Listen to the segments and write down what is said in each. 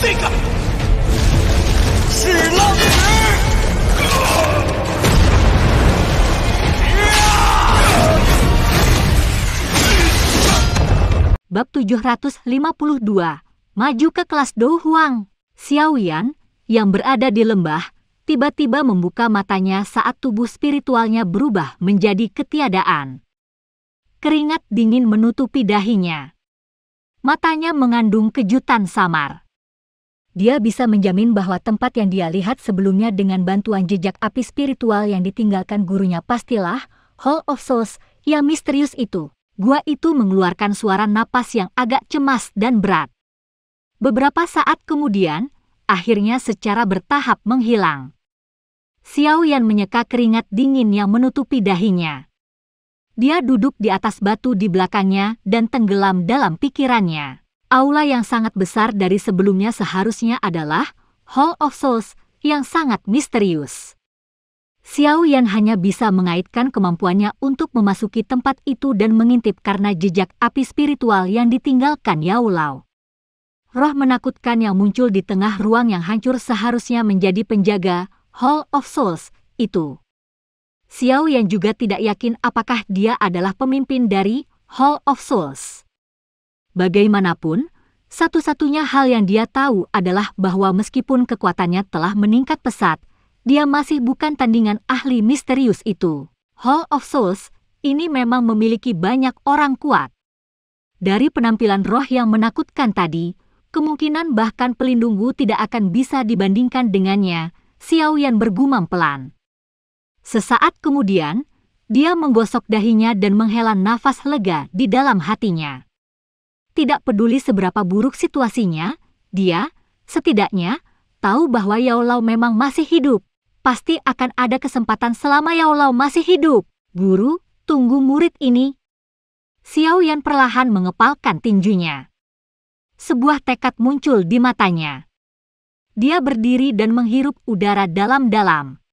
这个是浪石。Bab 752, maju ke kelas Dou Huang. Xiao Yan, yang berada di lembah, tiba-tiba membuka matanya saat tubuh spiritualnya berubah menjadi ketiadaan. Keringat dingin menutupi dahinya. Matanya mengandung kejutan samar. Dia bisa menjamin bahwa tempat yang dia lihat sebelumnya dengan bantuan jejak api spiritual yang ditinggalkan gurunya pastilah Hall of Souls yang misterius itu. Gua itu mengeluarkan suara napas yang agak cemas dan berat. Beberapa saat kemudian, akhirnya secara bertahap menghilang. Xiao Yan menyeka keringat dingin yang menutupi dahinya. Dia duduk di atas batu di belakangnya dan tenggelam dalam pikirannya. Aula yang sangat besar dari sebelumnya seharusnya adalah Hall of Souls yang sangat misterius. Xiao Yan hanya bisa mengaitkan kemampuannya untuk memasuki tempat itu dan mengintip karena jejak api spiritual yang ditinggalkan Yao Lao. Roh menakutkan yang muncul di tengah ruang yang hancur seharusnya menjadi penjaga Hall of Souls itu. Xiao Yan juga tidak yakin apakah dia adalah pemimpin dari Hall of Souls. Bagaimanapun, satu-satunya hal yang dia tahu adalah bahwa meskipun kekuatannya telah meningkat pesat, dia masih bukan tandingan ahli misterius itu. Hall of Souls ini memang memiliki banyak orang kuat. Dari penampilan roh yang menakutkan tadi, kemungkinan bahkan pelindung Wu tidak akan bisa dibandingkan dengannya, Xiao Yan bergumam pelan. Sesaat kemudian, dia menggosok dahinya dan menghela nafas lega di dalam hatinya. Tidak peduli seberapa buruk situasinya, dia, setidaknya, tahu bahwa Yao Lao memang masih hidup. Pasti akan ada kesempatan selama Yao Lao masih hidup. Guru, tunggu murid ini. Xiao Yan perlahan mengepalkan tinjunya. Sebuah tekad muncul di matanya. Dia berdiri dan menghirup udara dalam-dalam.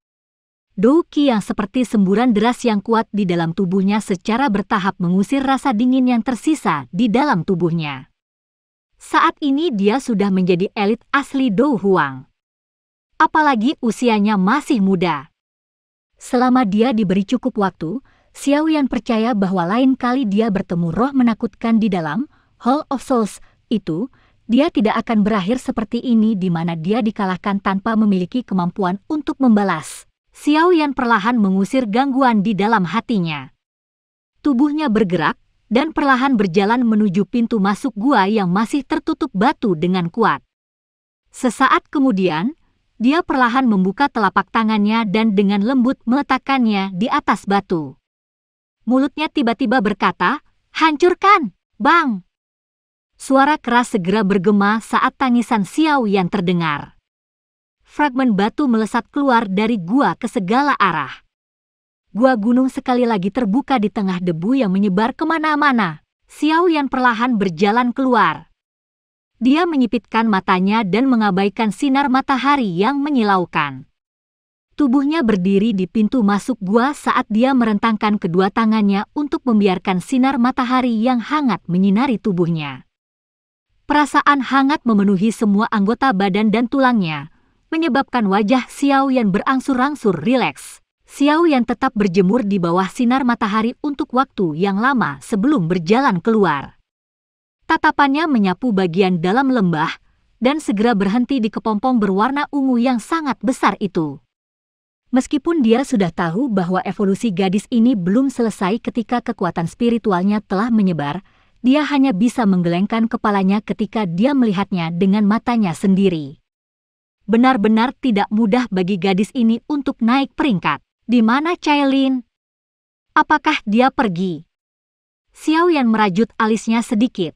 Dou Qi yang seperti semburan deras yang kuat di dalam tubuhnya secara bertahap mengusir rasa dingin yang tersisa di dalam tubuhnya. Saat ini dia sudah menjadi elit asli Dou Huang. Apalagi usianya masih muda. Selama dia diberi cukup waktu, Xiao Yan percaya bahwa lain kali dia bertemu roh menakutkan di dalam Hall of Souls itu, dia tidak akan berakhir seperti ini di mana dia dikalahkan tanpa memiliki kemampuan untuk membalas. Xiao Yan perlahan mengusir gangguan di dalam hatinya. Tubuhnya bergerak dan perlahan berjalan menuju pintu masuk gua yang masih tertutup batu dengan kuat. Sesaat kemudian, dia perlahan membuka telapak tangannya dan dengan lembut meletakkannya di atas batu. Mulutnya tiba-tiba berkata, "Hancurkan, Bang!" Suara keras segera bergema saat tangisan Xiao Yan terdengar. Fragmen batu melesat keluar dari gua ke segala arah. Gua gunung sekali lagi terbuka di tengah debu yang menyebar kemana-mana. Xiao Yan perlahan berjalan keluar. Dia menyipitkan matanya dan mengabaikan sinar matahari yang menyilaukan. Tubuhnya berdiri di pintu masuk gua saat dia merentangkan kedua tangannya untuk membiarkan sinar matahari yang hangat menyinari tubuhnya. Perasaan hangat memenuhi semua anggota badan dan tulangnya, menyebabkan wajah Xiao Yan berangsur-angsur rileks. Xiao Yan tetap berjemur di bawah sinar matahari untuk waktu yang lama sebelum berjalan keluar. Tatapannya menyapu bagian dalam lembah dan segera berhenti di kepompong berwarna ungu yang sangat besar itu. Meskipun dia sudah tahu bahwa evolusi gadis ini belum selesai ketika kekuatan spiritualnya telah menyebar, dia hanya bisa menggelengkan kepalanya ketika dia melihatnya dengan matanya sendiri. Benar-benar tidak mudah bagi gadis ini untuk naik peringkat. Di mana Cailin? Apakah dia pergi? Xiao Yan merajut alisnya sedikit.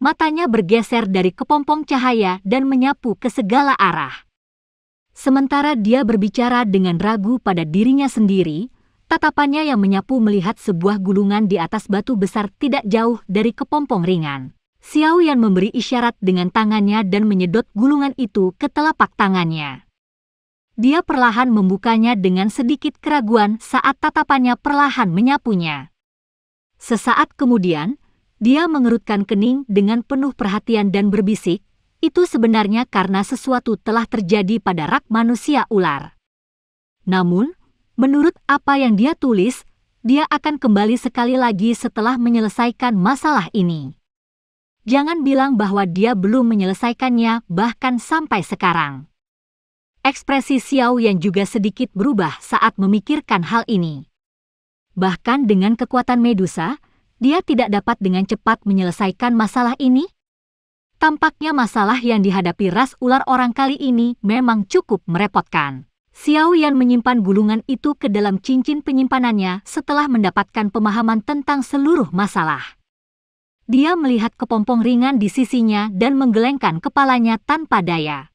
Matanya bergeser dari kepompong cahaya dan menyapu ke segala arah. Sementara dia berbicara dengan ragu pada dirinya sendiri, tatapannya yang menyapu melihat sebuah gulungan di atas batu besar tidak jauh dari kepompong ringan. Xiao Yan memberi isyarat dengan tangannya dan menyedot gulungan itu ke telapak tangannya. Dia perlahan membukanya dengan sedikit keraguan saat tatapannya perlahan menyapunya. Sesaat kemudian, dia mengerutkan kening dengan penuh perhatian dan berbisik, itu sebenarnya karena sesuatu telah terjadi pada rak manusia ular. Namun, menurut apa yang dia tulis, dia akan kembali sekali lagi setelah menyelesaikan masalah ini. Jangan bilang bahwa dia belum menyelesaikannya bahkan sampai sekarang. Ekspresi Xiao Yan juga sedikit berubah saat memikirkan hal ini. Bahkan dengan kekuatan Medusa, dia tidak dapat dengan cepat menyelesaikan masalah ini. Tampaknya masalah yang dihadapi ras ular orang kali ini memang cukup merepotkan. Xiao Yan menyimpan gulungan itu ke dalam cincin penyimpanannya setelah mendapatkan pemahaman tentang seluruh masalah. Dia melihat kepompong ringan di sisinya dan menggelengkan kepalanya tanpa daya.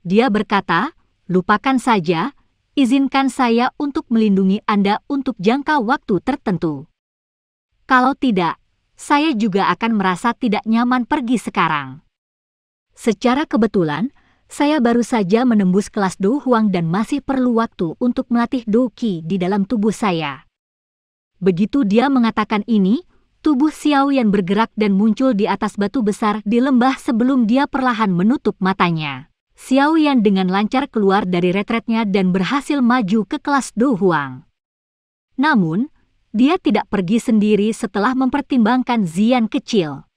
Dia berkata, "Lupakan saja, izinkan saya untuk melindungi Anda untuk jangka waktu tertentu. Kalau tidak, saya juga akan merasa tidak nyaman pergi sekarang." Secara kebetulan, saya baru saja menembus kelas Do Huang dan masih perlu waktu untuk melatih Do Qi di dalam tubuh saya. Begitu dia mengatakan ini, tubuh Xiao Yan bergerak dan muncul di atas batu besar di lembah sebelum dia perlahan menutup matanya. Xiao Yan dengan lancar keluar dari retretnya dan berhasil maju ke kelas Do Huang. Namun, dia tidak pergi sendiri setelah mempertimbangkan Zian kecil.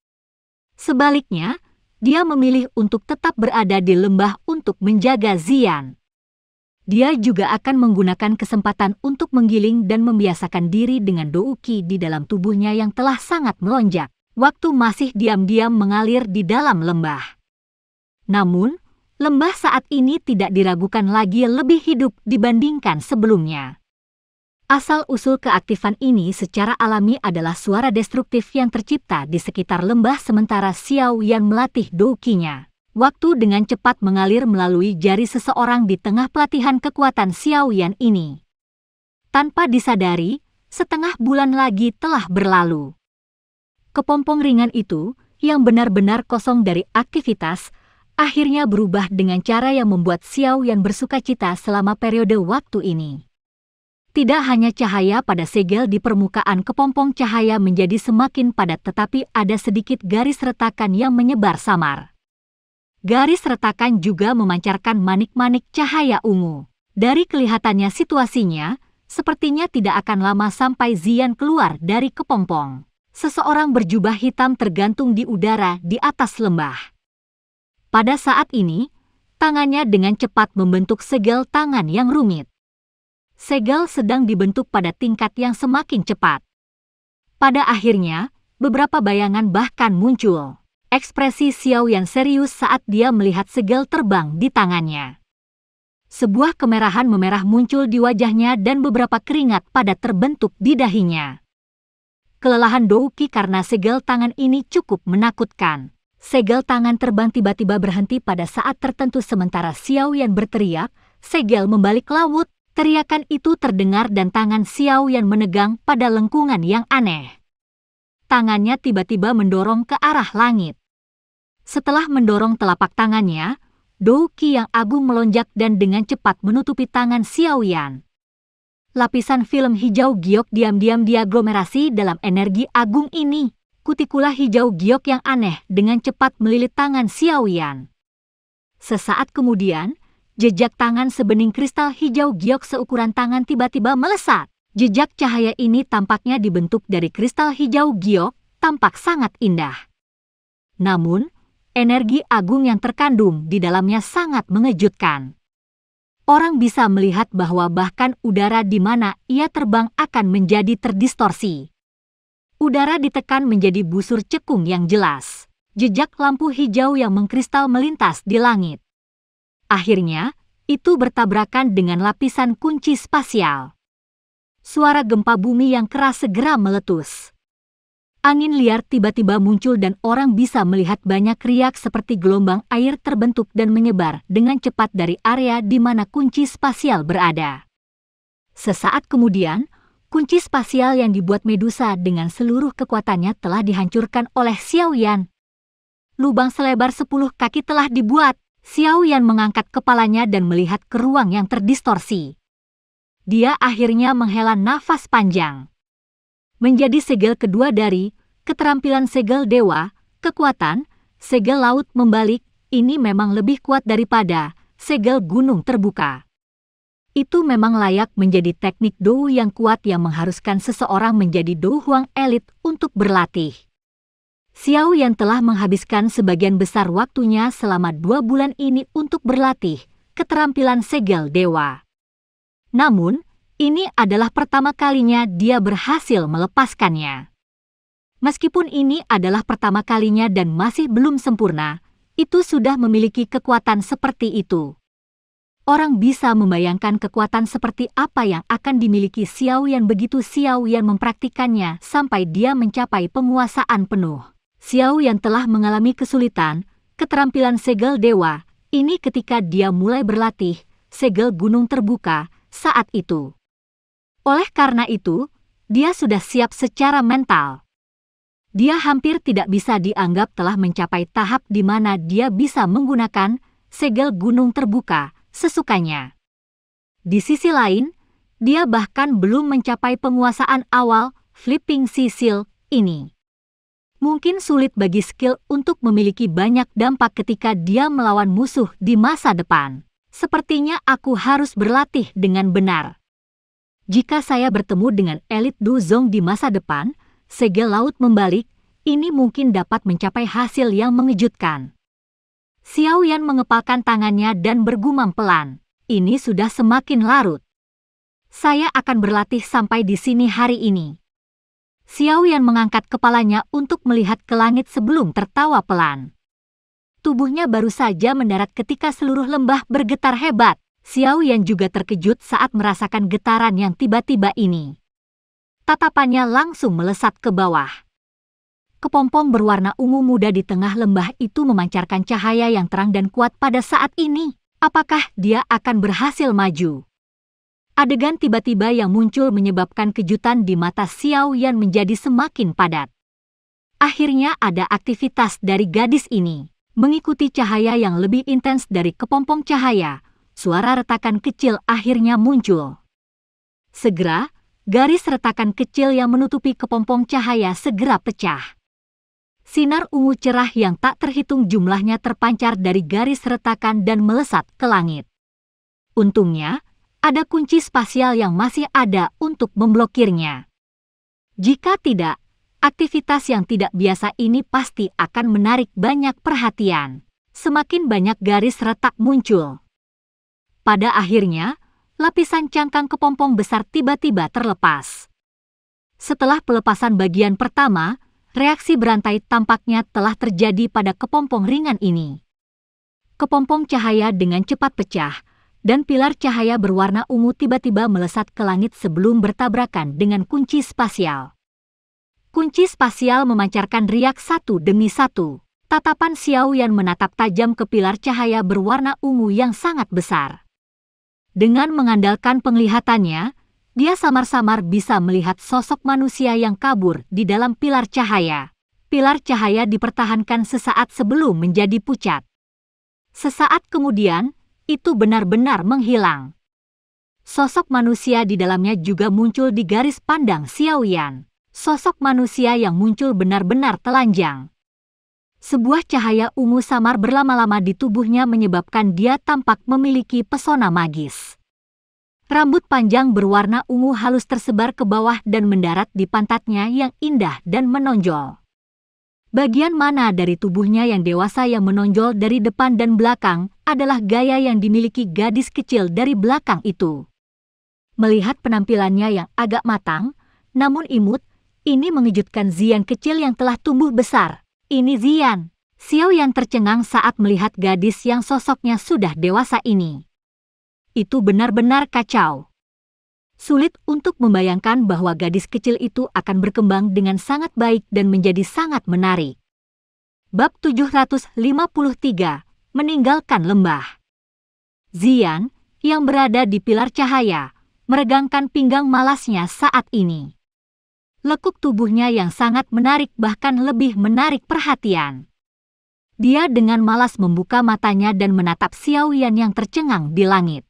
Sebaliknya, dia memilih untuk tetap berada di lembah untuk menjaga Zian. Dia juga akan menggunakan kesempatan untuk menggiling dan membiasakan diri dengan Do Qi di dalam tubuhnya yang telah sangat melonjak, waktu masih diam-diam mengalir di dalam lembah. Namun, lembah saat ini tidak diragukan lagi lebih hidup dibandingkan sebelumnya. Asal-usul keaktifan ini secara alami adalah suara destruktif yang tercipta di sekitar lembah sementara Xiao Yan melatih Do Qi-nya. Waktu dengan cepat mengalir melalui jari seseorang di tengah pelatihan kekuatan Xiao Yan ini. Tanpa disadari, setengah bulan lagi telah berlalu. Kepompong ringan itu, yang benar-benar kosong dari aktivitas, akhirnya berubah dengan cara yang membuat Xiao Yan bersukacita selama periode waktu ini. Tidak hanya cahaya pada segel di permukaan kepompong cahaya menjadi semakin padat tetapi ada sedikit garis retakan yang menyebar samar. Garis retakan juga memancarkan manik-manik cahaya ungu. Dari kelihatannya situasinya, sepertinya tidak akan lama sampai Zian keluar dari kepompong. Seseorang berjubah hitam tergantung di udara di atas lembah. Pada saat ini, tangannya dengan cepat membentuk segel tangan yang rumit. Segel sedang dibentuk pada tingkat yang semakin cepat. Pada akhirnya, beberapa bayangan bahkan muncul. Ekspresi Xiao Yan serius saat dia melihat segel terbang di tangannya. Sebuah kemerahan memerah muncul di wajahnya dan beberapa keringat padat terbentuk di dahinya. Kelelahan Do Qi karena segel tangan ini cukup menakutkan. Segel tangan terbang tiba-tiba berhenti pada saat tertentu sementara Xiao Yan berteriak, segel membalik laut. Teriakan itu terdengar dan tangan Xiao Yan menegang pada lengkungan yang aneh. Tangannya tiba-tiba mendorong ke arah langit. Setelah mendorong telapak tangannya, Do Qi yang agung melonjak dan dengan cepat menutupi tangan Xiao Yan. Lapisan film hijau giok diam-diam diaglomerasi dalam energi agung ini. Kutikula hijau giok yang aneh dengan cepat melilit tangan Xiao Yan. Sesaat kemudian, jejak tangan sebening kristal hijau giok seukuran tangan tiba-tiba melesat. Jejak cahaya ini tampaknya dibentuk dari kristal hijau giok, tampak sangat indah. Namun, energi agung yang terkandung di dalamnya sangat mengejutkan. Orang bisa melihat bahwa bahkan udara di mana ia terbang akan menjadi terdistorsi. Udara ditekan menjadi busur cekung yang jelas. Jejak lampu hijau yang mengkristal melintas di langit. Akhirnya, itu bertabrakan dengan lapisan kunci spasial. Suara gempa bumi yang keras segera meletus. Angin liar tiba-tiba muncul dan orang bisa melihat banyak riak seperti gelombang air terbentuk dan menyebar dengan cepat dari area di mana kunci spasial berada. Sesaat kemudian, kunci spasial yang dibuat Medusa dengan seluruh kekuatannya telah dihancurkan oleh Xiao Yan. Lubang selebar 10 kaki telah dibuat. Xiao Yan mengangkat kepalanya dan melihat ke ruang yang terdistorsi. Dia akhirnya menghela nafas panjang. Menjadi segel kedua dari keterampilan segel dewa, kekuatan, segel laut membalik, ini memang lebih kuat daripada segel gunung terbuka. Itu memang layak menjadi teknik Dou yang kuat yang mengharuskan seseorang menjadi Dou Huang elit untuk berlatih. Xiao Yan telah menghabiskan sebagian besar waktunya selama 2 bulan ini untuk berlatih keterampilan segel dewa. Namun, ini adalah pertama kalinya dia berhasil melepaskannya. Meskipun ini adalah pertama kalinya dan masih belum sempurna, itu sudah memiliki kekuatan seperti itu. Orang bisa membayangkan kekuatan seperti apa yang akan dimiliki Xiao Yan begitu Xiao Yan mempraktikannya sampai dia mencapai penguasaan penuh. Xiao Yan telah mengalami kesulitan keterampilan segel dewa ini ketika dia mulai berlatih segel gunung terbuka saat itu. Oleh karena itu, dia sudah siap secara mental. Dia hampir tidak bisa dianggap telah mencapai tahap di mana dia bisa menggunakan segel gunung terbuka sesukanya. Di sisi lain, dia bahkan belum mencapai penguasaan awal Flipping Sisil ini. Mungkin sulit bagi skill untuk memiliki banyak dampak ketika dia melawan musuh di masa depan. Sepertinya aku harus berlatih dengan benar. Jika saya bertemu dengan elit Du Zong di masa depan, segel laut membalik, ini mungkin dapat mencapai hasil yang mengejutkan. Xiao Yan mengepalkan tangannya dan bergumam pelan. Ini sudah semakin larut. Saya akan berlatih sampai di sini hari ini. Xiao Yan mengangkat kepalanya untuk melihat ke langit sebelum tertawa pelan. Tubuhnya baru saja mendarat ketika seluruh lembah bergetar hebat. Xiao Yan juga terkejut saat merasakan getaran yang tiba-tiba ini. Tatapannya langsung melesat ke bawah. Kepompong berwarna ungu muda di tengah lembah itu memancarkan cahaya yang terang dan kuat pada saat ini. Apakah dia akan berhasil maju? Adegan tiba-tiba yang muncul menyebabkan kejutan di mata Xiao Yan menjadi semakin padat. Akhirnya ada aktivitas dari gadis ini. Mengikuti cahaya yang lebih intens dari kepompong cahaya, suara retakan kecil akhirnya muncul. Segera, garis retakan kecil yang menutupi kepompong cahaya segera pecah. Sinar ungu cerah yang tak terhitung jumlahnya terpancar dari garis retakan dan melesat ke langit. Untungnya, ada kunci spasial yang masih ada untuk memblokirnya. Jika tidak, aktivitas yang tidak biasa ini pasti akan menarik banyak perhatian. Semakin banyak garis retak muncul. Pada akhirnya, lapisan cangkang kepompong besar tiba-tiba terlepas. Setelah pelepasan bagian pertama, reaksi berantai tampaknya telah terjadi pada kepompong ringan ini. Kepompong cahaya dengan cepat pecah, dan pilar cahaya berwarna ungu tiba-tiba melesat ke langit sebelum bertabrakan dengan kunci spasial. Kunci spasial memancarkan riak satu demi satu. Tatapan Xiao Yan menatap tajam ke pilar cahaya berwarna ungu yang sangat besar. Dengan mengandalkan penglihatannya, dia samar-samar bisa melihat sosok manusia yang kabur di dalam pilar cahaya. Pilar cahaya dipertahankan sesaat sebelum menjadi pucat. Sesaat kemudian, itu benar-benar menghilang. Sosok manusia di dalamnya juga muncul di garis pandang Xiao Yan. Sosok manusia yang muncul benar-benar telanjang. Sebuah cahaya ungu samar berlama-lama di tubuhnya menyebabkan dia tampak memiliki pesona magis. Rambut panjang berwarna ungu halus tersebar ke bawah dan mendarat di pantatnya yang indah dan menonjol. Bagian mana dari tubuhnya yang dewasa yang menonjol dari depan dan belakang adalah gaya yang dimiliki gadis kecil dari belakang itu. Melihat penampilannya yang agak matang, namun imut, ini mengejutkan Zian kecil yang telah tumbuh besar. Ini Zian. Xiao Yan tercengang saat melihat gadis yang sosoknya sudah dewasa ini. Itu benar-benar kacau. Sulit untuk membayangkan bahwa gadis kecil itu akan berkembang dengan sangat baik dan menjadi sangat menarik. Bab 753, Meninggalkan Lembah. Zian, yang berada di pilar cahaya, meregangkan pinggang malasnya saat ini. Lekuk tubuhnya yang sangat menarik bahkan lebih menarik perhatian. Dia dengan malas membuka matanya dan menatap Xiao Yan yang tercengang di langit.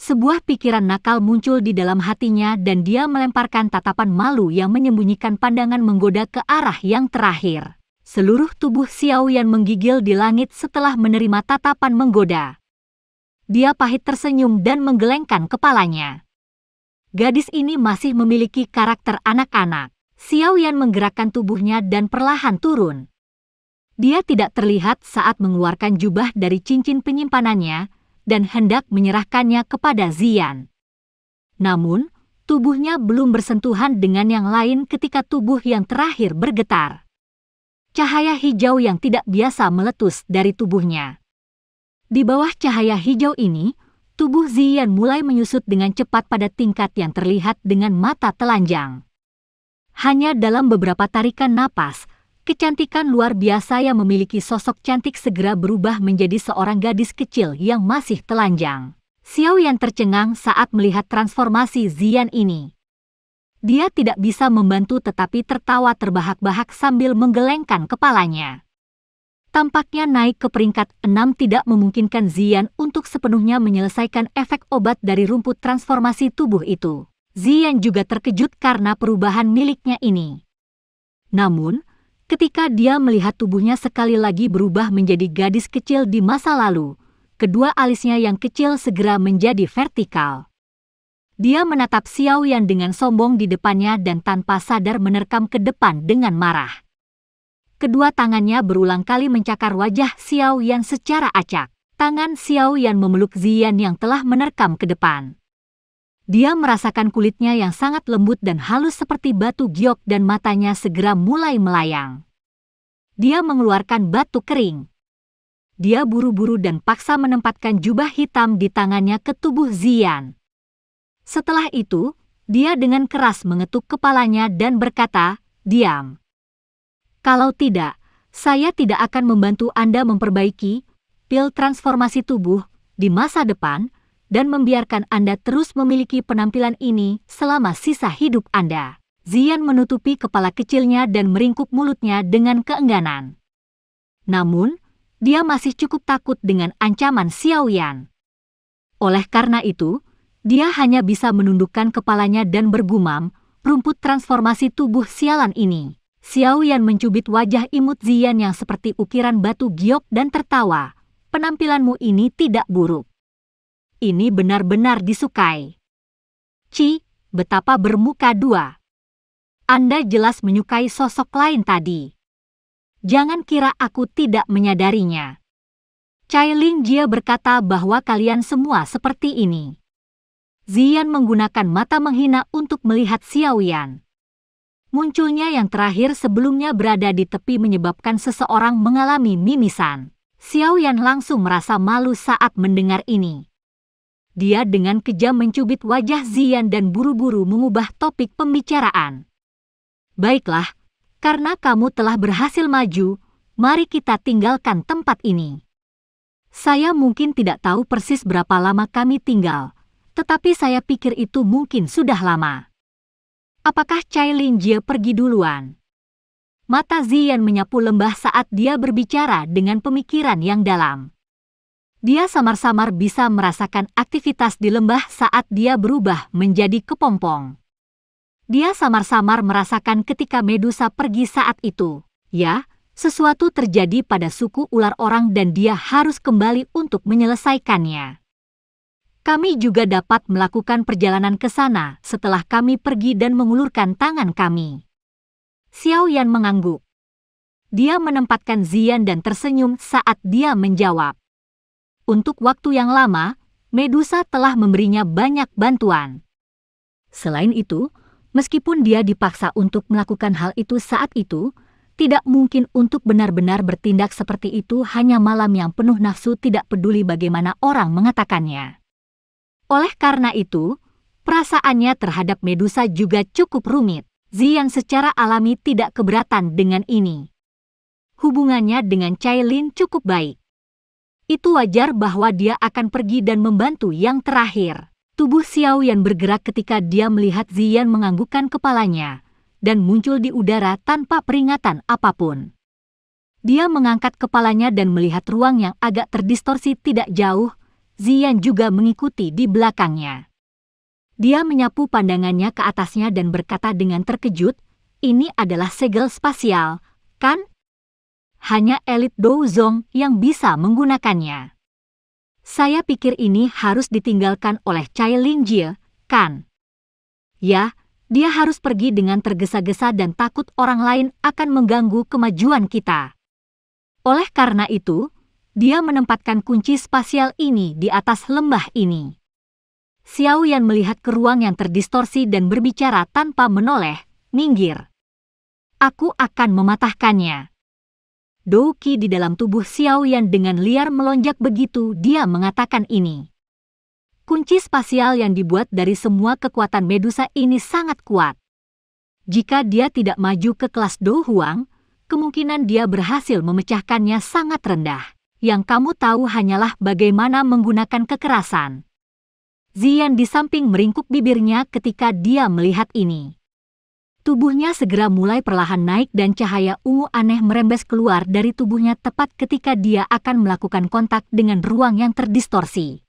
Sebuah pikiran nakal muncul di dalam hatinya dan dia melemparkan tatapan malu yang menyembunyikan pandangan menggoda ke arah yang terakhir. Seluruh tubuh Xiaoyan menggigil di langit setelah menerima tatapan menggoda. Dia pahit tersenyum dan menggelengkan kepalanya. Gadis ini masih memiliki karakter anak-anak. Xiaoyan menggerakkan tubuhnya dan perlahan turun. Dia tidak terlihat saat mengeluarkan jubah dari cincin penyimpanannya dan hendak menyerahkannya kepada Ziyan. Namun, tubuhnya belum bersentuhan dengan yang lain ketika tubuh yang terakhir bergetar. Cahaya hijau yang tidak biasa meletus dari tubuhnya. Di bawah cahaya hijau ini, tubuh Ziyan mulai menyusut dengan cepat pada tingkat yang terlihat dengan mata telanjang. Hanya dalam beberapa tarikan napas, kecantikan luar biasa yang memiliki sosok cantik segera berubah menjadi seorang gadis kecil yang masih telanjang. Xiaoyan tercengang saat melihat transformasi Ziyan ini. Dia tidak bisa membantu tetapi tertawa terbahak-bahak sambil menggelengkan kepalanya. Tampaknya naik ke peringkat 6 tidak memungkinkan Ziyan untuk sepenuhnya menyelesaikan efek obat dari rumput transformasi tubuh itu. Ziyan juga terkejut karena perubahan miliknya ini. Namun, ketika dia melihat tubuhnya sekali lagi berubah menjadi gadis kecil di masa lalu, kedua alisnya yang kecil segera menjadi vertikal. Dia menatap Xiaoyan dengan sombong di depannya dan tanpa sadar menerkam ke depan dengan marah. Kedua tangannya berulang kali mencakar wajah Xiaoyan secara acak. Tangan Xiaoyan memeluk Ziyan yang telah menerkam ke depan. Dia merasakan kulitnya yang sangat lembut dan halus seperti batu giok dan matanya segera mulai melayang. Dia mengeluarkan batu kering. Dia buru-buru dan paksa menempatkan jubah hitam di tangannya ke tubuh Ziyan. Setelah itu, dia dengan keras mengetuk kepalanya dan berkata, "Diam. Kalau tidak, saya tidak akan membantu Anda memperbaiki pil transformasi tubuh di masa depan dan membiarkan Anda terus memiliki penampilan ini selama sisa hidup Anda." Ziyan menutupi kepala kecilnya dan meringkuk mulutnya dengan keengganan. Namun, dia masih cukup takut dengan ancaman Xiaoyan. Oleh karena itu, dia hanya bisa menundukkan kepalanya dan bergumam, rumput transformasi tubuh sialan ini. Xiaoyan mencubit wajah imut Ziyan yang seperti ukiran batu giok dan tertawa. "Penampilanmu ini tidak buruk. Ini benar-benar disukai. Ci, betapa bermuka dua. Anda jelas menyukai sosok lain tadi. Jangan kira aku tidak menyadarinya." Cai Lingjie berkata bahwa kalian semua seperti ini. Ziyan menggunakan mata menghina untuk melihat Xiaoyan. Munculnya yang terakhir sebelumnya berada di tepi menyebabkan seseorang mengalami mimisan. Xiaoyan langsung merasa malu saat mendengar ini. Dia dengan kejam mencubit wajah Ziyan dan buru-buru mengubah topik pembicaraan. "Baiklah, karena kamu telah berhasil maju, mari kita tinggalkan tempat ini. Saya mungkin tidak tahu persis berapa lama kami tinggal, tetapi saya pikir itu mungkin sudah lama. Apakah Cai Lingjie pergi duluan?" Mata Ziyan menyapu lembah saat dia berbicara dengan pemikiran yang dalam. Dia samar-samar bisa merasakan aktivitas di lembah saat dia berubah menjadi kepompong. Dia samar-samar merasakan ketika Medusa pergi saat itu. Ya, sesuatu terjadi pada suku ular orang dan dia harus kembali untuk menyelesaikannya. Kami juga dapat melakukan perjalanan ke sana setelah kami pergi dan mengulurkan tangan kami. Xiaoyan mengangguk. Dia menempatkan Ziyan dan tersenyum saat dia menjawab. Untuk waktu yang lama, Medusa telah memberinya banyak bantuan. Selain itu, meskipun dia dipaksa untuk melakukan hal itu saat itu, tidak mungkin untuk benar-benar bertindak seperti itu hanya malam yang penuh nafsu tidak peduli bagaimana orang mengatakannya. Oleh karena itu, perasaannya terhadap Medusa juga cukup rumit. Ziyan secara alami tidak keberatan dengan ini. Hubungannya dengan Cai Lin cukup baik. Itu wajar bahwa dia akan pergi dan membantu yang terakhir. Tubuh Xiaoyan bergerak ketika dia melihat Ziyan menganggukkan kepalanya dan muncul di udara tanpa peringatan apapun. Dia mengangkat kepalanya dan melihat ruang yang agak terdistorsi tidak jauh. Ziyan juga mengikuti di belakangnya. Dia menyapu pandangannya ke atasnya dan berkata dengan terkejut, "Ini adalah segel spasial, kan?" hanya elit Douzong yang bisa menggunakannya. Saya pikir ini harus ditinggalkan oleh Cai Lingjie, kan? Ya, dia harus pergi dengan tergesa-gesa dan takut orang lain akan mengganggu kemajuan kita. Oleh karena itu, dia menempatkan kunci spasial ini di atas lembah ini. Xiao Yan melihat ke ruang yang terdistorsi dan berbicara tanpa menoleh, "Minggir. Aku akan mematahkannya." Dou Qi di dalam tubuh Xiao Yan dengan liar melonjak begitu dia mengatakan ini. Kunci spasial yang dibuat dari semua kekuatan Medusa ini sangat kuat. Jika dia tidak maju ke kelas Do Huang, kemungkinan dia berhasil memecahkannya sangat rendah. Yang kamu tahu hanyalah bagaimana menggunakan kekerasan. Ziyan di samping meringkuk bibirnya ketika dia melihat ini. Tubuhnya segera mulai perlahan naik dan cahaya ungu aneh merembes keluar dari tubuhnya tepat ketika dia akan melakukan kontak dengan ruang yang terdistorsi.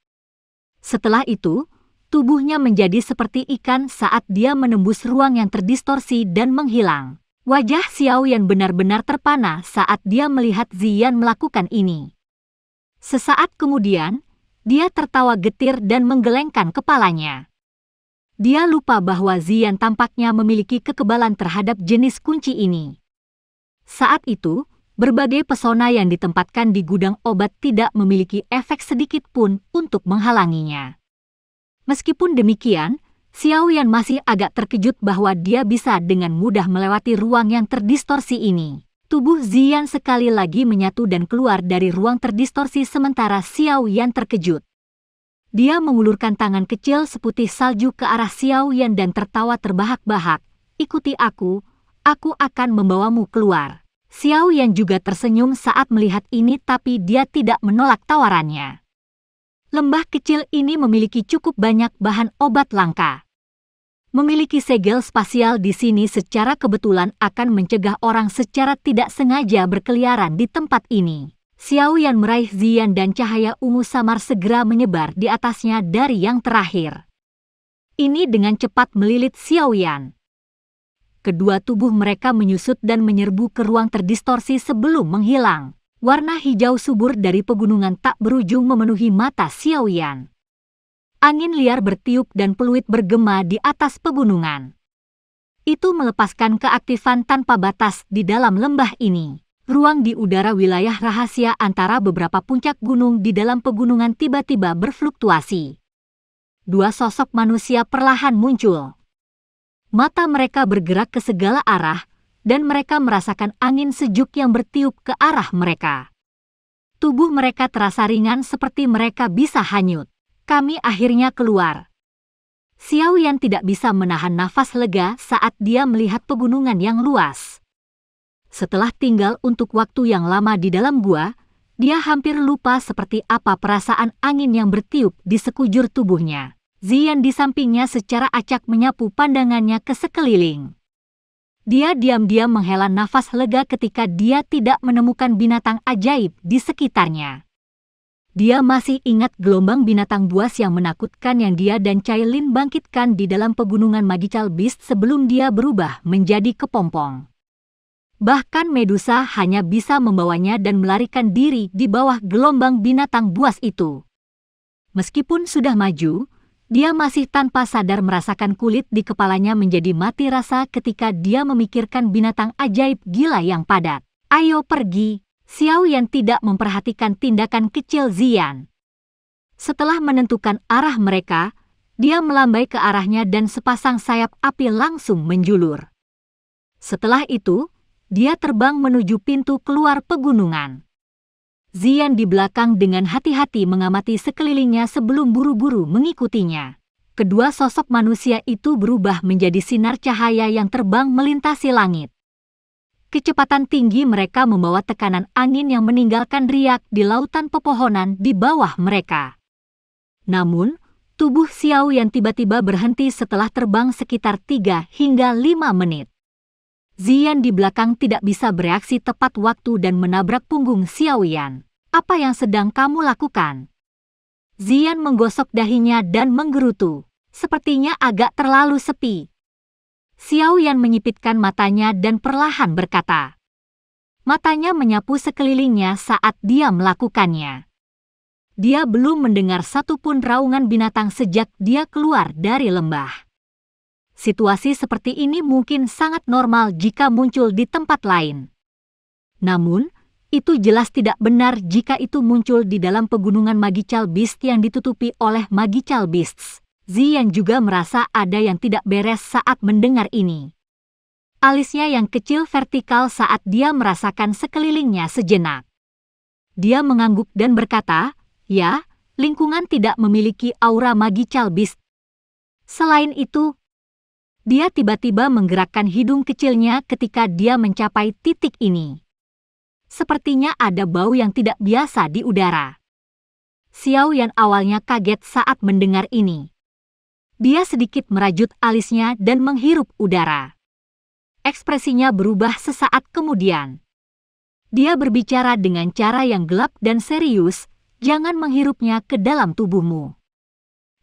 Setelah itu, tubuhnya menjadi seperti ikan saat dia menembus ruang yang terdistorsi dan menghilang. Wajah Xiao Yan benar-benar terpana saat dia melihat Ziyan melakukan ini. Sesaat kemudian, dia tertawa getir dan menggelengkan kepalanya. Dia lupa bahwa Ziyan tampaknya memiliki kekebalan terhadap jenis kunci ini. Saat itu, berbagai pesona yang ditempatkan di gudang obat tidak memiliki efek sedikit pun untuk menghalanginya. Meskipun demikian, Xiao Yan masih agak terkejut bahwa dia bisa dengan mudah melewati ruang yang terdistorsi ini. Tubuh Ziyan sekali lagi menyatu dan keluar dari ruang terdistorsi sementara Xiao Yan terkejut. Dia mengulurkan tangan kecil seputih salju ke arah Xiao Yan dan tertawa terbahak-bahak. "Ikuti aku akan membawamu keluar." Xiao Yan juga tersenyum saat melihat ini tapi dia tidak menolak tawarannya. Lembah kecil ini memiliki cukup banyak bahan obat langka. Memiliki segel spasial di sini secara kebetulan akan mencegah orang secara tidak sengaja berkeliaran di tempat ini. Xiao Yan meraih Ziyan dan cahaya ungu samar segera menyebar di atasnya dari yang terakhir. Ini dengan cepat melilit Xiao Yan. Kedua tubuh mereka menyusut dan menyerbu ke ruang terdistorsi sebelum menghilang. Warna hijau subur dari pegunungan tak berujung memenuhi mata Xiao Yan. Angin liar bertiup dan peluit bergema di atas pegunungan. Itu melepaskan keaktifan tanpa batas di dalam lembah ini. Ruang di udara wilayah rahasia antara beberapa puncak gunung di dalam pegunungan tiba-tiba berfluktuasi. Dua sosok manusia perlahan muncul. Mata mereka bergerak ke segala arah, dan mereka merasakan angin sejuk yang bertiup ke arah mereka. Tubuh mereka terasa ringan seperti mereka bisa hanyut. Kami akhirnya keluar. Xiao Yan tidak bisa menahan nafas lega saat dia melihat pegunungan yang luas. Setelah tinggal untuk waktu yang lama di dalam gua, dia hampir lupa seperti apa perasaan angin yang bertiup di sekujur tubuhnya. Ziyan di sampingnya secara acak menyapu pandangannya ke sekeliling. Dia diam-diam menghela nafas lega ketika dia tidak menemukan binatang ajaib di sekitarnya. Dia masih ingat gelombang binatang buas yang menakutkan yang dia dan Cai Lin bangkitkan di dalam pegunungan Magical Beast sebelum dia berubah menjadi kepompong. Bahkan Medusa hanya bisa membawanya dan melarikan diri di bawah gelombang binatang buas itu. Meskipun sudah maju, dia masih tanpa sadar merasakan kulit di kepalanya menjadi mati rasa ketika dia memikirkan binatang ajaib gila yang padat. "Ayo pergi." Xiao Yan tidak memperhatikan tindakan kecil Ziyan. Setelah menentukan arah mereka, dia melambai ke arahnya dan sepasang sayap api langsung menjulur. Setelah itu, dia terbang menuju pintu keluar pegunungan. Ziyan di belakang dengan hati-hati mengamati sekelilingnya sebelum buru-buru mengikutinya. Kedua sosok manusia itu berubah menjadi sinar cahaya yang terbang melintasi langit. Kecepatan tinggi mereka membawa tekanan angin yang meninggalkan riak di lautan pepohonan di bawah mereka. Namun, tubuh Xiao yang tiba-tiba berhenti setelah terbang sekitar 3 hingga 5 menit. Ziyan di belakang tidak bisa bereaksi tepat waktu dan menabrak punggung Xiao Yan. "Apa yang sedang kamu lakukan?" Ziyan menggosok dahinya dan menggerutu. Sepertinya agak terlalu sepi. Xiao Yan menyipitkan matanya dan perlahan berkata, Matanya menyapu sekelilingnya saat dia melakukannya. Dia belum mendengar satupun raungan binatang sejak dia keluar dari lembah. Situasi seperti ini mungkin sangat normal jika muncul di tempat lain. Namun, itu jelas tidak benar jika itu muncul di dalam pegunungan Magical Beast yang ditutupi oleh Magical Beasts. Zian juga merasa ada yang tidak beres saat mendengar ini. Alisnya yang kecil vertikal saat dia merasakan sekelilingnya sejenak. Dia mengangguk dan berkata, "Ya, lingkungan tidak memiliki aura Magical Beast." Selain itu, dia tiba-tiba menggerakkan hidung kecilnya ketika dia mencapai titik ini. Sepertinya ada bau yang tidak biasa di udara. Xiao Yan awalnya kaget saat mendengar ini. Dia sedikit merajut alisnya dan menghirup udara. Ekspresinya berubah sesaat kemudian. Dia berbicara dengan cara yang gelap dan serius, "Jangan menghirupnya ke dalam tubuhmu."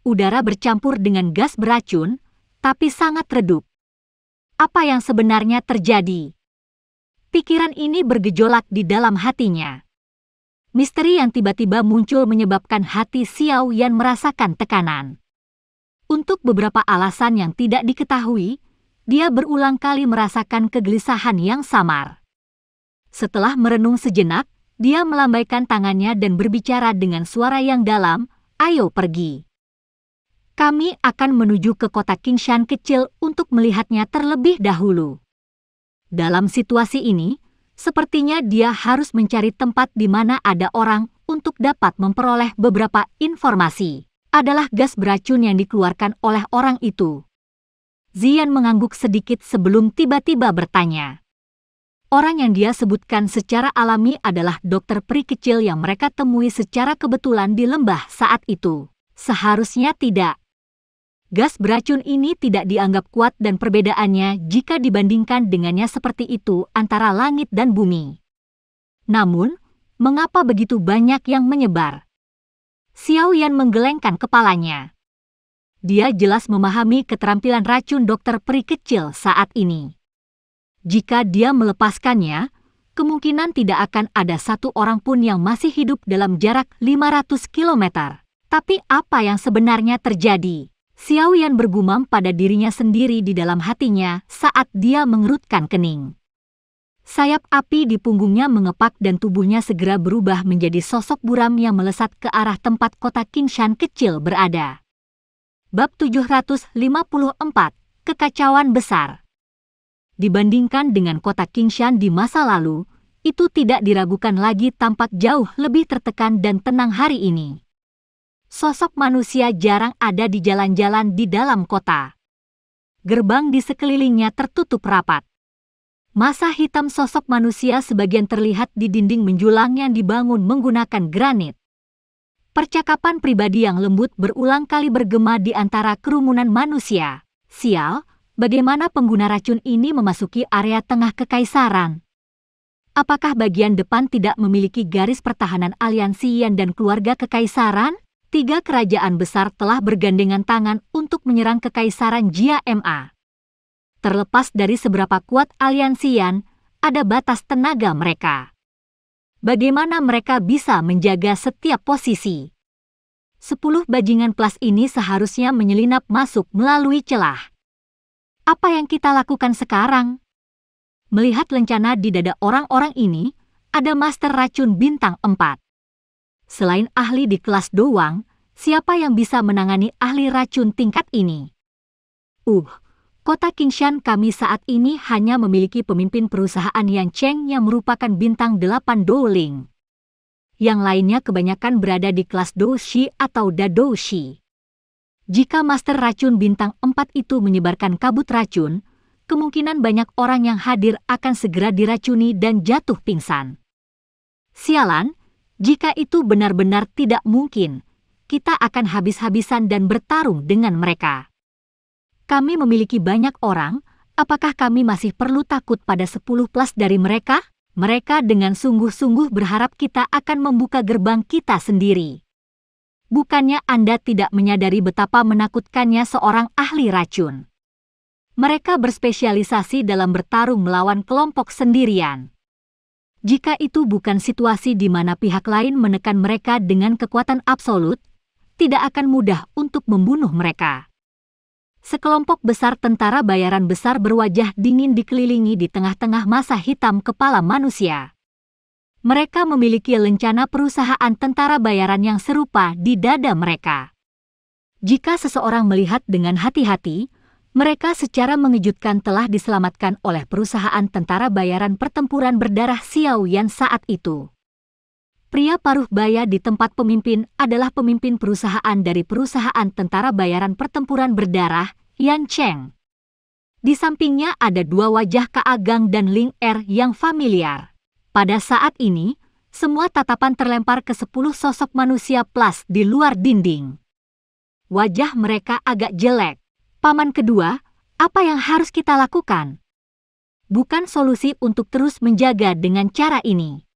Udara bercampur dengan gas beracun, tapi sangat redup. Apa yang sebenarnya terjadi? Pikiran ini bergejolak di dalam hatinya. Misteri yang tiba-tiba muncul menyebabkan hati Xiao Yan merasakan tekanan. Untuk beberapa alasan yang tidak diketahui, dia berulang kali merasakan kegelisahan yang samar. Setelah merenung sejenak, dia melambaikan tangannya dan berbicara dengan suara yang dalam, "Ayo pergi. Kami akan menuju ke kota Qingshan kecil untuk melihatnya terlebih dahulu." Dalam situasi ini, sepertinya dia harus mencari tempat di mana ada orang untuk dapat memperoleh beberapa informasi. Adalah gas beracun yang dikeluarkan oleh orang itu. Zian mengangguk sedikit sebelum tiba-tiba bertanya. Orang yang dia sebutkan secara alami adalah dokter peri kecil yang mereka temui secara kebetulan di lembah saat itu. Seharusnya tidak. Gas beracun ini tidak dianggap kuat dan perbedaannya jika dibandingkan dengannya seperti itu antara langit dan bumi. Namun, mengapa begitu banyak yang menyebar? Xiao Yan menggelengkan kepalanya. Dia jelas memahami keterampilan racun dokter peri kecil saat ini. Jika dia melepaskannya, kemungkinan tidak akan ada satu orang pun yang masih hidup dalam jarak 500 km. Tapi apa yang sebenarnya terjadi? Xiao Yan bergumam pada dirinya sendiri di dalam hatinya saat dia mengerutkan kening. Sayap api di punggungnya mengepak dan tubuhnya segera berubah menjadi sosok buram yang melesat ke arah tempat kota Qingshan kecil berada. Bab 754, Kekacauan Besar. Dibandingkan dengan kota Qingshan di masa lalu, itu tidak diragukan lagi tampak jauh lebih tertekan dan tenang hari ini. Sosok manusia jarang ada di jalan-jalan di dalam kota. Gerbang di sekelilingnya tertutup rapat. Masa hitam sosok manusia sebagian terlihat di dinding menjulang yang dibangun menggunakan granit. Percakapan pribadi yang lembut berulang kali bergema di antara kerumunan manusia. "Sial, bagaimana pengguna racun ini memasuki area tengah kekaisaran? Apakah bagian depan tidak memiliki garis pertahanan aliansi Yan dan keluarga kekaisaran?" Tiga kerajaan besar telah bergandengan tangan untuk menyerang kekaisaran Jia Ma. Terlepas dari seberapa kuat aliansi Yan, ada batas tenaga mereka. Bagaimana mereka bisa menjaga setiap posisi? 10 bajingan plus ini seharusnya menyelinap masuk melalui celah. Apa yang kita lakukan sekarang? Melihat lencana di dada orang-orang ini, ada Master Racun Bintang 4. Selain ahli di kelas doang, siapa yang bisa menangani ahli racun tingkat ini? Kota Qingshan kami saat ini hanya memiliki pemimpin perusahaan Yan Cheng yang merupakan bintang 8 Douling. Yang lainnya kebanyakan berada di kelas Doushi atau Dadoushi. Jika Master Racun Bintang 4 itu menyebarkan kabut racun, kemungkinan banyak orang yang hadir akan segera diracuni dan jatuh pingsan. Sialan, jika itu benar-benar tidak mungkin, kita akan habis-habisan dan bertarung dengan mereka. Kami memiliki banyak orang, apakah kami masih perlu takut pada 10 plus dari mereka? Mereka dengan sungguh-sungguh berharap kita akan membuka gerbang kita sendiri. Bukannya Anda tidak menyadari betapa menakutkannya seorang ahli racun? Mereka berspesialisasi dalam bertarung melawan kelompok sendirian. Jika itu bukan situasi di mana pihak lain menekan mereka dengan kekuatan absolut, tidak akan mudah untuk membunuh mereka. Sekelompok besar tentara bayaran besar berwajah dingin dikelilingi di tengah-tengah masa hitam kepala manusia. Mereka memiliki lencana perusahaan tentara bayaran yang serupa di dada mereka. Jika seseorang melihat dengan hati-hati, mereka secara mengejutkan telah diselamatkan oleh perusahaan tentara bayaran pertempuran berdarah Xiaoyan saat itu. Pria paruh baya di tempat pemimpin adalah pemimpin perusahaan dari perusahaan tentara bayaran pertempuran berdarah, Yan Cheng. Di sampingnya ada dua wajah Kaagang dan Ling Er yang familiar. Pada saat ini, semua tatapan terlempar ke 10 sosok manusia plus di luar dinding. Wajah mereka agak jelek. Paman kedua, apa yang harus kita lakukan? Bukan solusi untuk terus menjaga dengan cara ini.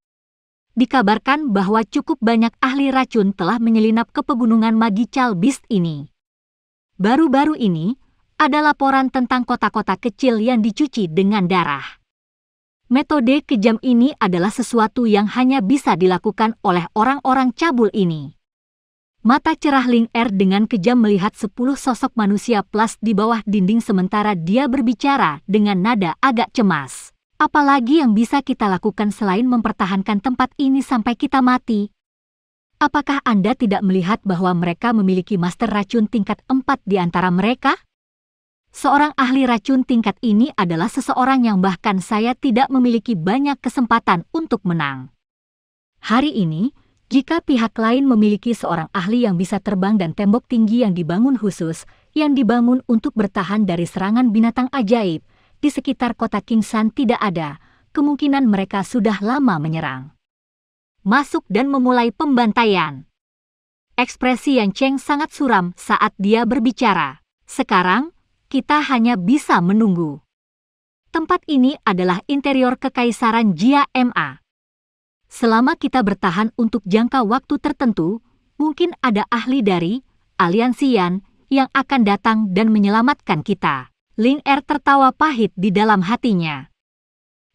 Dikabarkan bahwa cukup banyak ahli racun telah menyelinap ke pegunungan Magical Beast ini. Baru-baru ini, ada laporan tentang kota-kota kecil yang dicuci dengan darah. Metode kejam ini adalah sesuatu yang hanya bisa dilakukan oleh orang-orang cabul ini. Mata cerah Ling Er dengan kejam melihat 10 sosok manusia plus di bawah dinding sementara dia berbicara dengan nada agak cemas. Apalagi yang bisa kita lakukan selain mempertahankan tempat ini sampai kita mati? Apakah Anda tidak melihat bahwa mereka memiliki master racun tingkat 4 di antara mereka? Seorang ahli racun tingkat ini adalah seseorang yang bahkan saya tidak memiliki banyak kesempatan untuk menang. Hari ini, jika pihak lain memiliki seorang ahli yang bisa terbang dan tembok tinggi yang dibangun khusus, yang dibangun untuk bertahan dari serangan binatang ajaib, di sekitar kota Kingsan tidak ada, kemungkinan mereka sudah lama menyerang. Masuk dan memulai pembantaian. Ekspresi Yan Cheng sangat suram saat dia berbicara. Sekarang, kita hanya bisa menunggu. Tempat ini adalah interior Kekaisaran Jia Ma. Selama kita bertahan untuk jangka waktu tertentu, mungkin ada ahli dari Aliansi Yan yang akan datang dan menyelamatkan kita. Ling Er tertawa pahit di dalam hatinya.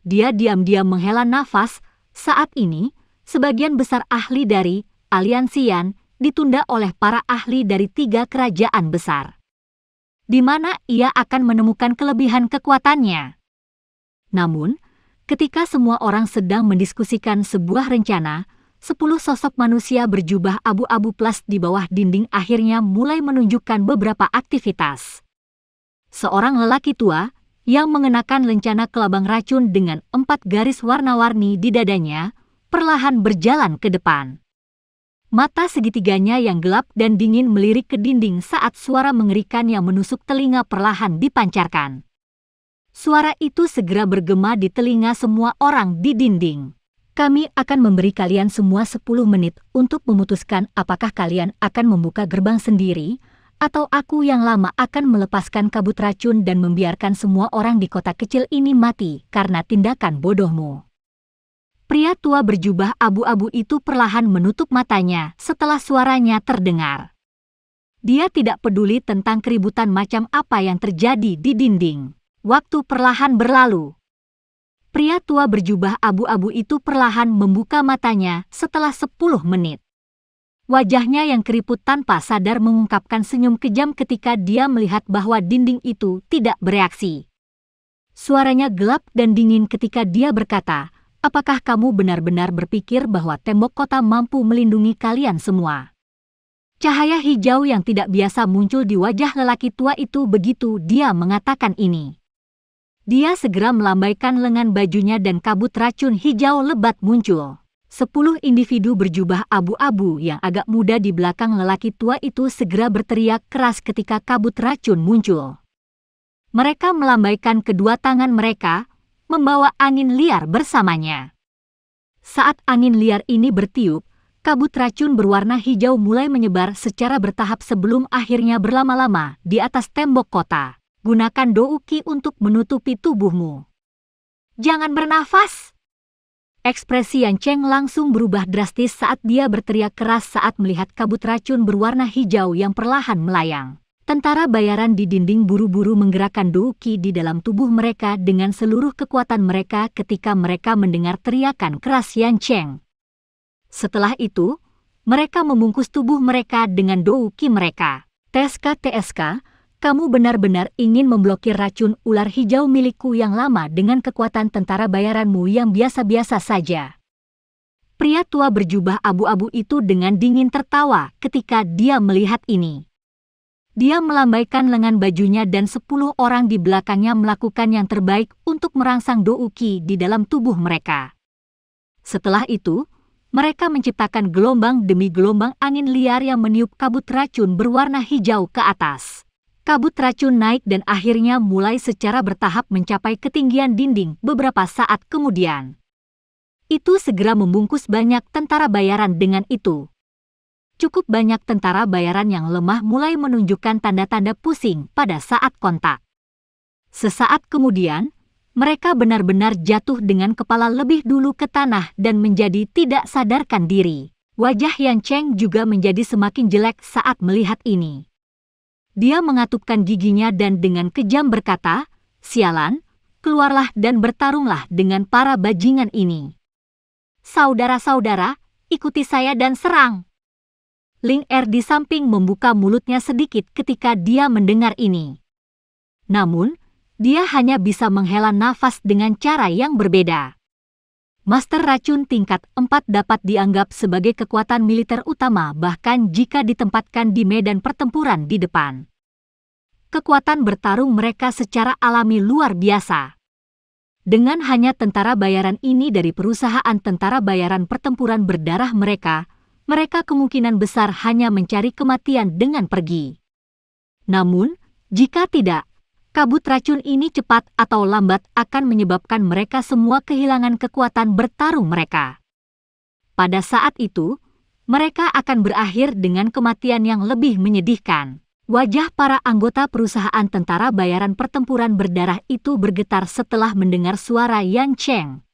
Dia diam-diam menghela nafas. Saat ini, sebagian besar ahli dari Aliansi Yan ditunda oleh para ahli dari 3 kerajaan besar, di mana ia akan menemukan kelebihan kekuatannya. Namun, ketika semua orang sedang mendiskusikan sebuah rencana, 10 sosok manusia berjubah abu-abu plus di bawah dinding akhirnya mulai menunjukkan beberapa aktivitas. Seorang lelaki tua, yang mengenakan lencana kelabang racun dengan 4 garis warna-warni di dadanya, perlahan berjalan ke depan. Mata segitiganya yang gelap dan dingin melirik ke dinding saat suara mengerikan yang menusuk telinga perlahan dipancarkan. Suara itu segera bergema di telinga semua orang di dinding. Kami akan memberi kalian semua 10 menit untuk memutuskan apakah kalian akan membuka gerbang sendiri, atau aku yang lama akan melepaskan kabut racun dan membiarkan semua orang di kota kecil ini mati karena tindakan bodohmu. Pria tua berjubah abu-abu itu perlahan menutup matanya setelah suaranya terdengar. Dia tidak peduli tentang keributan macam apa yang terjadi di dinding. Waktu perlahan berlalu. Pria tua berjubah abu-abu itu perlahan membuka matanya setelah 10 menit. Wajahnya yang keriput tanpa sadar mengungkapkan senyum kejam ketika dia melihat bahwa dinding itu tidak bereaksi. Suaranya gelap dan dingin ketika dia berkata, "Apakah kamu benar-benar berpikir bahwa tembok kota mampu melindungi kalian semua?" Cahaya hijau yang tidak biasa muncul di wajah lelaki tua itu begitu dia mengatakan ini. Dia segera melambaikan lengan bajunya dan kabut racun hijau lebat muncul. 10 individu berjubah abu-abu yang agak muda di belakang lelaki tua itu segera berteriak keras ketika kabut racun muncul. Mereka melambaikan kedua tangan mereka, membawa angin liar bersamanya. Saat angin liar ini bertiup, kabut racun berwarna hijau mulai menyebar secara bertahap sebelum akhirnya berlama-lama di atas tembok kota. Gunakan douki untuk menutupi tubuhmu. Jangan bernafas! Ekspresi Yan Cheng langsung berubah drastis saat dia berteriak keras saat melihat kabut racun berwarna hijau yang perlahan melayang. Tentara bayaran di dinding buru-buru menggerakkan Douki di dalam tubuh mereka dengan seluruh kekuatan mereka ketika mereka mendengar teriakan keras Yan Cheng. Setelah itu, mereka membungkus tubuh mereka dengan Douki mereka. TSK, kamu benar-benar ingin memblokir racun ular hijau milikku yang lama dengan kekuatan tentara bayaranmu yang biasa-biasa saja. Pria tua berjubah abu-abu itu dengan dingin tertawa ketika dia melihat ini. Dia melambaikan lengan bajunya dan 10 orang di belakangnya melakukan yang terbaik untuk merangsang Douki di dalam tubuh mereka. Setelah itu, mereka menciptakan gelombang demi gelombang angin liar yang meniup kabut racun berwarna hijau ke atas. Kabut racun naik dan akhirnya mulai secara bertahap mencapai ketinggian dinding beberapa saat kemudian. Itu segera membungkus banyak tentara bayaran dengan itu. Cukup banyak tentara bayaran yang lemah mulai menunjukkan tanda-tanda pusing pada saat kontak. Sesaat kemudian, mereka benar-benar jatuh dengan kepala lebih dulu ke tanah dan menjadi tidak sadarkan diri. Wajah Yan Cheng juga menjadi semakin jelek saat melihat ini. Dia mengatupkan giginya dan dengan kejam berkata, "Sialan, keluarlah dan bertarunglah dengan para bajingan ini. Saudara-saudara, ikuti saya dan serang." Ling Er di samping membuka mulutnya sedikit ketika dia mendengar ini. Namun, dia hanya bisa menghela nafas dengan cara yang berbeda. Master racun tingkat 4 dapat dianggap sebagai kekuatan militer utama bahkan jika ditempatkan di medan pertempuran di depan. Kekuatan bertarung mereka secara alami luar biasa. Dengan hanya tentara bayaran ini dari perusahaan tentara bayaran pertempuran berdarah mereka kemungkinan besar hanya mencari kematian dengan pergi. Namun, jika tidak, kabut racun ini cepat atau lambat akan menyebabkan mereka semua kehilangan kekuatan bertarung mereka. Pada saat itu, mereka akan berakhir dengan kematian yang lebih menyedihkan. Wajah para anggota perusahaan tentara bayaran pertempuran berdarah itu bergetar setelah mendengar suara Yan Cheng.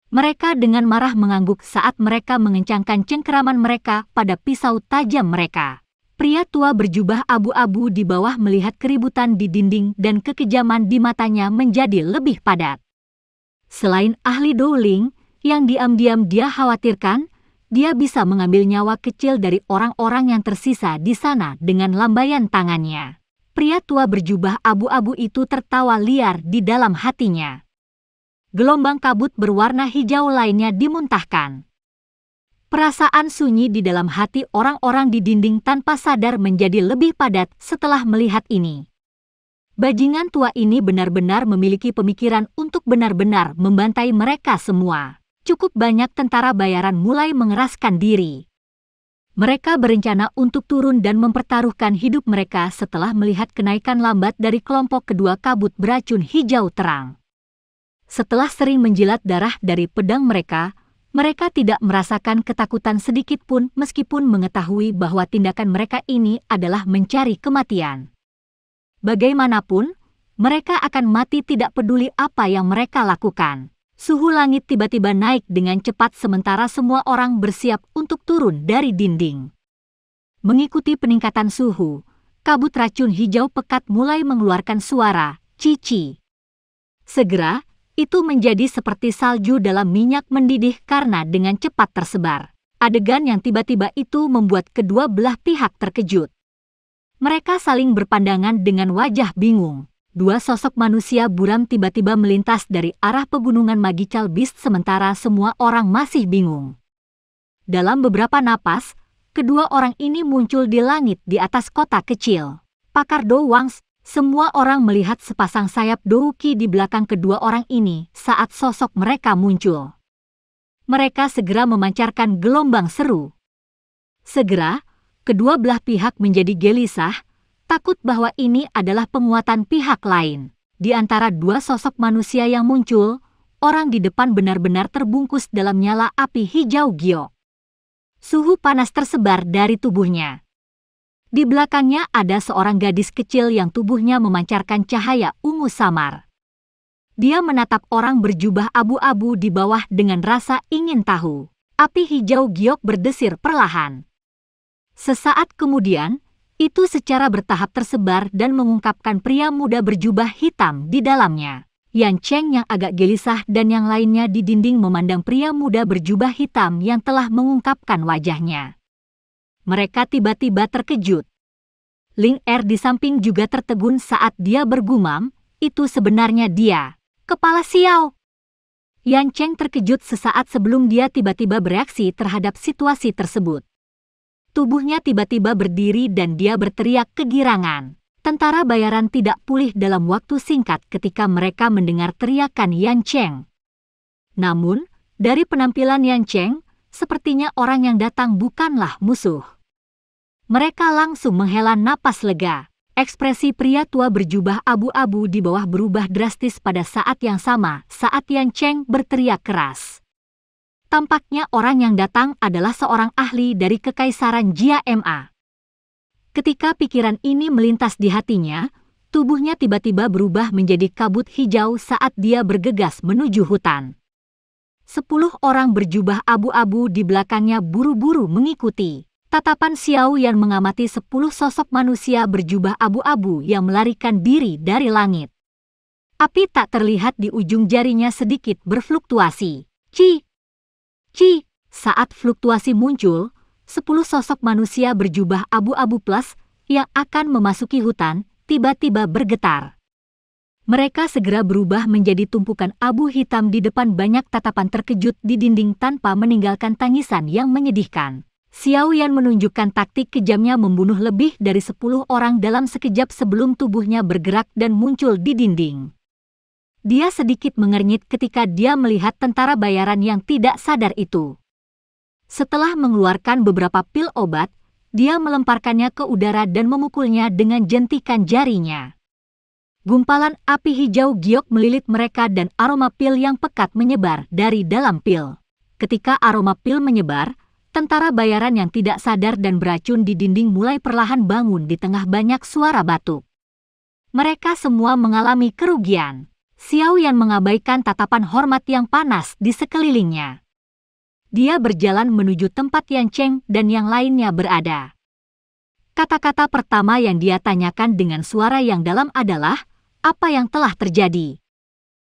Mereka dengan marah mengangguk saat mereka mengencangkan cengkeraman mereka pada pisau tajam mereka. Pria tua berjubah abu-abu di bawah melihat keributan di dinding dan kekejaman di matanya menjadi lebih padat. Selain ahli Douling, yang diam-diam dia khawatirkan, dia bisa mengambil nyawa kecil dari orang-orang yang tersisa di sana dengan lambaian tangannya. Pria tua berjubah abu-abu itu tertawa liar di dalam hatinya. Gelombang kabut berwarna hijau lainnya dimuntahkan. Perasaan sunyi di dalam hati orang-orang di dinding tanpa sadar menjadi lebih padat setelah melihat ini. Bajingan tua ini benar-benar memiliki pemikiran untuk benar-benar membantai mereka semua. Cukup banyak tentara bayaran mulai mengeraskan diri. Mereka berencana untuk turun dan mempertaruhkan hidup mereka setelah melihat kenaikan lambat dari kelompok kedua kabut beracun hijau terang. Setelah sering menjilat darah dari pedang mereka tidak merasakan ketakutan sedikit pun meskipun mengetahui bahwa tindakan mereka ini adalah mencari kematian. Bagaimanapun, mereka akan mati tidak peduli apa yang mereka lakukan. Suhu langit tiba-tiba naik dengan cepat sementara semua orang bersiap untuk turun dari dinding. Mengikuti peningkatan suhu, kabut racun hijau pekat mulai mengeluarkan suara, cici. Segera, itu menjadi seperti salju dalam minyak mendidih karena dengan cepat tersebar. Adegan yang tiba-tiba itu membuat kedua belah pihak terkejut. Mereka saling berpandangan dengan wajah bingung. Dua sosok manusia buram tiba-tiba melintas dari arah pegunungan Magical Beast sementara semua orang masih bingung. Dalam beberapa napas, kedua orang ini muncul di langit di atas kota kecil. Pakar Do Wangs. Semua orang melihat sepasang sayap Douki di belakang kedua orang ini saat sosok mereka muncul. Mereka segera memancarkan gelombang seru. Segera, kedua belah pihak menjadi gelisah, takut bahwa ini adalah penguatan pihak lain. Di antara dua sosok manusia yang muncul, orang di depan benar-benar terbungkus dalam nyala api hijau giok. Suhu panas tersebar dari tubuhnya. Di belakangnya ada seorang gadis kecil yang tubuhnya memancarkan cahaya ungu samar. Dia menatap orang berjubah abu-abu di bawah dengan rasa ingin tahu. Api hijau giok berdesir perlahan. Sesaat kemudian, Itu secara bertahap tersebar dan mengungkapkan pria muda berjubah hitam di dalamnya. Yan Cheng yang agak gelisah dan yang lainnya di dinding memandang pria muda berjubah hitam yang telah mengungkapkan wajahnya. Mereka tiba-tiba terkejut. Ling Er di samping juga tertegun saat dia bergumam, itu sebenarnya dia, Kepala Xiao. Yan Cheng terkejut sesaat sebelum dia tiba-tiba bereaksi terhadap situasi tersebut. Tubuhnya tiba-tiba berdiri dan dia berteriak kegirangan. Tentara bayaran tidak pulih dalam waktu singkat ketika mereka mendengar teriakan Yan Cheng. Namun, dari penampilan Yan Cheng, sepertinya orang yang datang bukanlah musuh. Mereka langsung menghela napas lega. Ekspresi pria tua berjubah abu-abu di bawah berubah drastis pada saat yang sama saat Yan Cheng berteriak keras. Tampaknya orang yang datang adalah seorang ahli dari Kekaisaran Jia Ma. Ketika pikiran ini melintas di hatinya, tubuhnya tiba-tiba berubah menjadi kabut hijau saat dia bergegas menuju hutan. 10 orang berjubah abu-abu di belakangnya buru-buru mengikuti. Tatapan Xiao Yan mengamati 10 sosok manusia berjubah abu-abu yang melarikan diri dari langit. Api tak terlihat di ujung jarinya sedikit berfluktuasi. Ci! Ci! Saat fluktuasi muncul, 10 sosok manusia berjubah abu-abu plus yang akan memasuki hutan tiba-tiba bergetar. Mereka segera berubah menjadi tumpukan abu hitam di depan banyak tatapan terkejut di dinding tanpa meninggalkan tangisan yang menyedihkan. Xiao Yan menunjukkan taktik kejamnya membunuh lebih dari 10 orang dalam sekejap sebelum tubuhnya bergerak dan muncul di dinding. Dia sedikit mengernyit ketika dia melihat tentara bayaran yang tidak sadar itu. Setelah mengeluarkan beberapa pil obat, dia melemparkannya ke udara dan memukulnya dengan jentikan jarinya. Gumpalan api hijau giok melilit mereka dan aroma pil yang pekat menyebar dari dalam pil. Ketika aroma pil menyebar, tentara bayaran yang tidak sadar dan beracun di dinding mulai perlahan bangun di tengah banyak suara batuk. Mereka semua mengalami kerugian. Xiao Yan mengabaikan tatapan hormat yang panas di sekelilingnya. Dia berjalan menuju tempat Yan Cheng dan yang lainnya berada. Kata-kata pertama yang dia tanyakan dengan suara yang dalam adalah, apa yang telah terjadi?